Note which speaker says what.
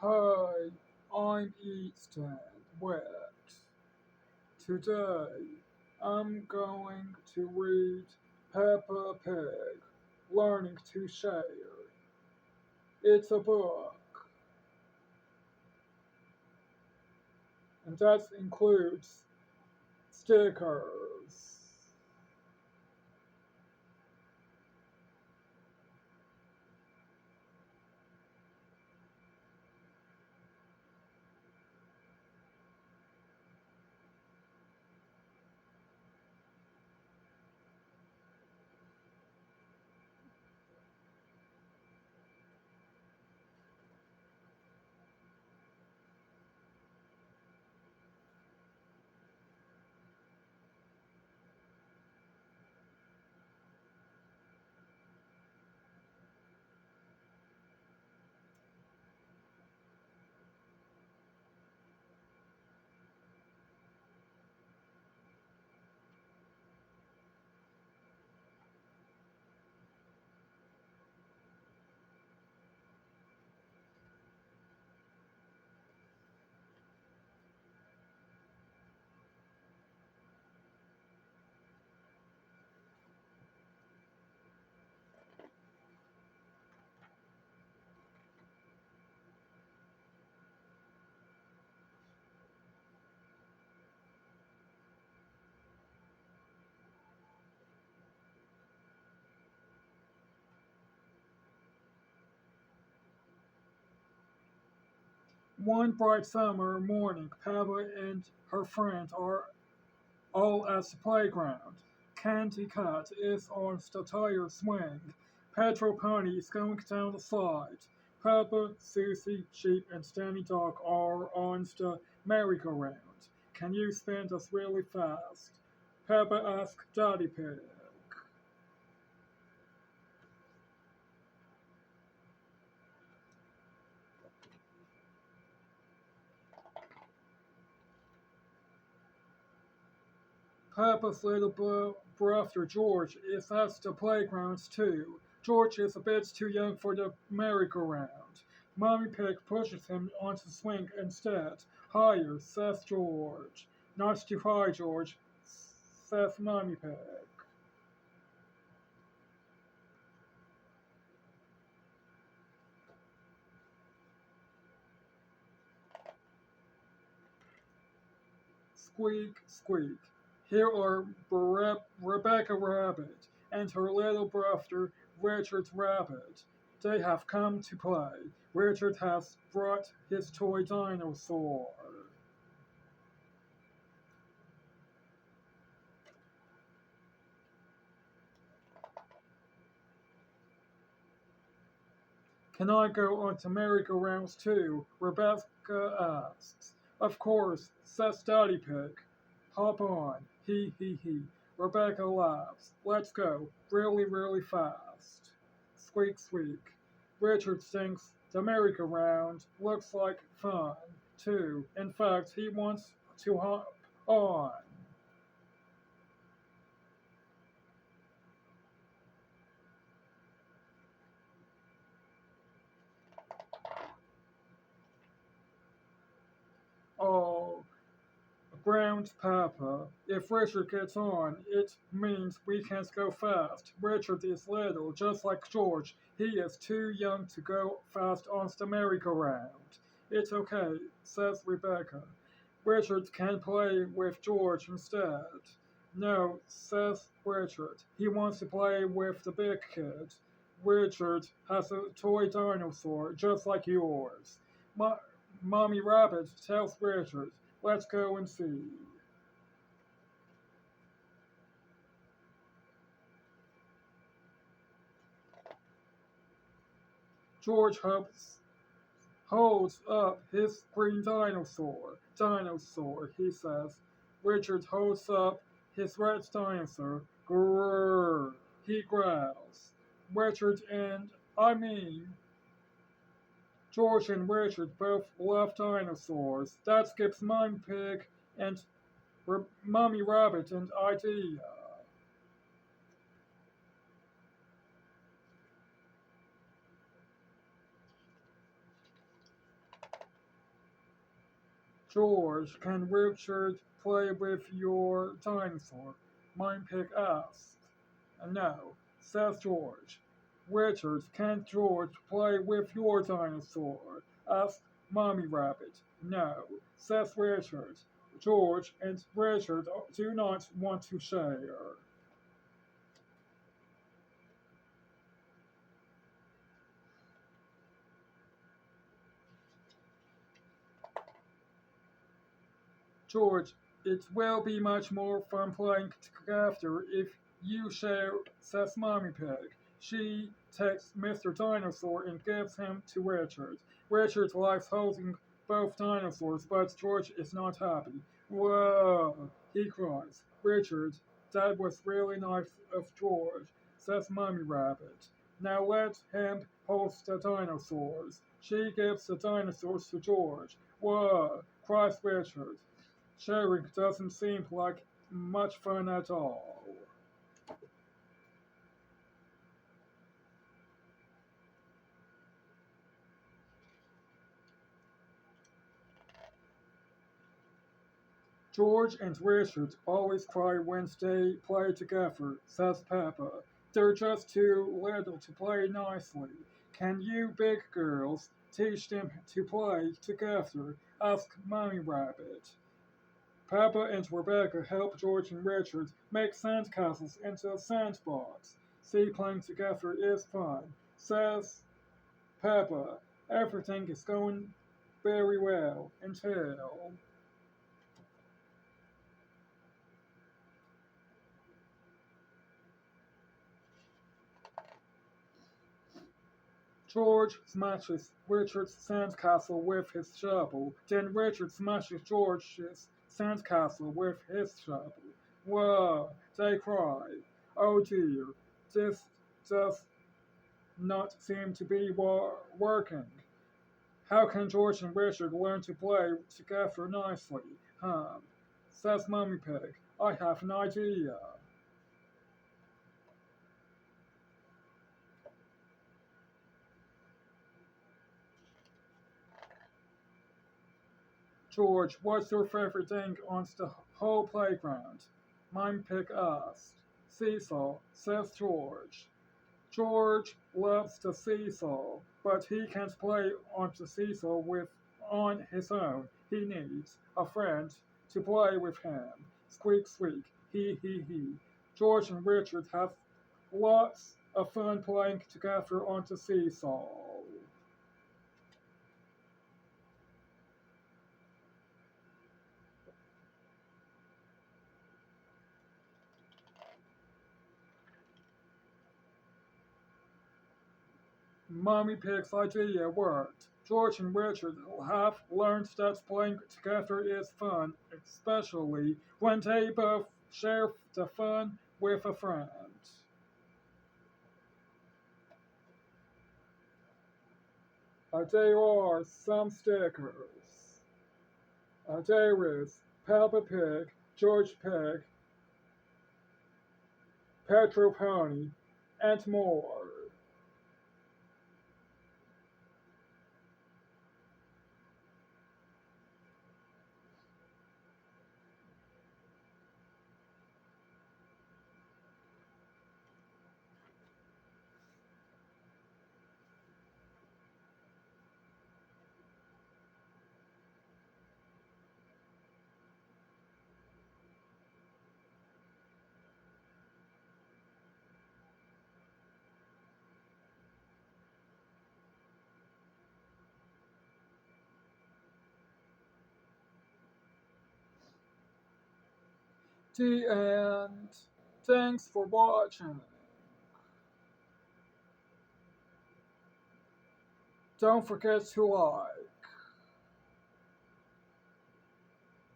Speaker 1: Hi, I'm Easton Wet. Today I'm going to read Peppa Pig, Learning to Share. It's a book, and that includes stickers. One bright summer morning, Peppa and her friends are all at the playground. Candy Cat is on the tire swing. Petrol Pony is going down the slide. Peppa, Susie, Sheep, and Danny Dog are on the merry-go-round. Can you spin us really fast? Peppa asks Daddy Pig. Peppa's little brother George is at the playground too. George is a bit too young for the merry-go-round. Mommy Pig pushes him onto the swing instead. Higher, says George. Not too high, George, says Mommy Pig. Squeak, squeak. Here are Rebecca Rabbit and her little brother Richard Rabbit. They have come to play. Richard has brought his toy dinosaur. Can I go on to merry-go-rounds too? Rebecca asks. Of course, says Daddy Pig. Hop on. He. Rebecca laughs. Let's go. Really, really fast. Squeak, squeak. Richard thinks the merry-go-round looks like fun, too. In fact, he wants to hop on. Oh, ground Peppa. If Richard gets on, it means we can't go fast. Richard is little, just like George. He is too young to go fast on the merry-go-round. It's okay, says Rebecca. Richard can play with George instead. No, says Richard. He wants to play with the big kid. Richard has a toy dinosaur just like yours. Mo- Mommy Rabbit tells Richard, let's go and see. George holds up his green dinosaur. Dinosaur, he says. Richard holds up his red dinosaur. Grrr, he growls. Richard and, I mean, George and Richard both love dinosaurs. That skips Mime Pig and Mommy Rabbit and Idea. George, can Richard play with your dinosaur? Mime Pig asked. No, says George. Richard, can George play with your dinosaur? Asked Mommy Rabbit. No, says Richard. George and Richard do not want to share. George, it will be much more fun playing together if you share, says Mommy Pig. She takes Mr. Dinosaur and gives him to Richard. Richard likes holding both dinosaurs, but George is not happy. Whoa, he cries. Richard, that was really nice of George, says Mommy Rabbit. Now let him hold the dinosaurs. She gives the dinosaurs to George. Whoa, cries Richard. Sharing doesn't seem like much fun at all. George and Richard always cry when they play together, says Peppa. They're just too little to play nicely. Can you big girls teach them to play together? Asked Mommy Rabbit. Peppa and Rebecca help George and Richard make sandcastles into a sandbox. See, playing together is fun, says Peppa. Everything is going very well until George smashes Richard's sandcastle with his shovel. Then Richard smashes George's sandcastle with his shovel. Whoa, they cry. Oh dear, this does not seem to be working. How can George and Richard learn to play together nicely? Says Mummy Pig. I have an idea. George, what's your favorite thing on the whole playground? Mime Pig asked. Seesaw, says George. George loves the seesaw, but he can't play on the seesaw on his own. He needs a friend to play with him. Squeak, squeak, he. George and Richard have lots of fun playing together on the seesaw. Mommy Pig's idea worked. George and Richard have learned that playing together is fun, especially when they both share the fun with a friend. There are some stickers. There is Peppa Pig, George Pig, Petro Pony, and more. The end. Thanks for watching. Don't forget to like.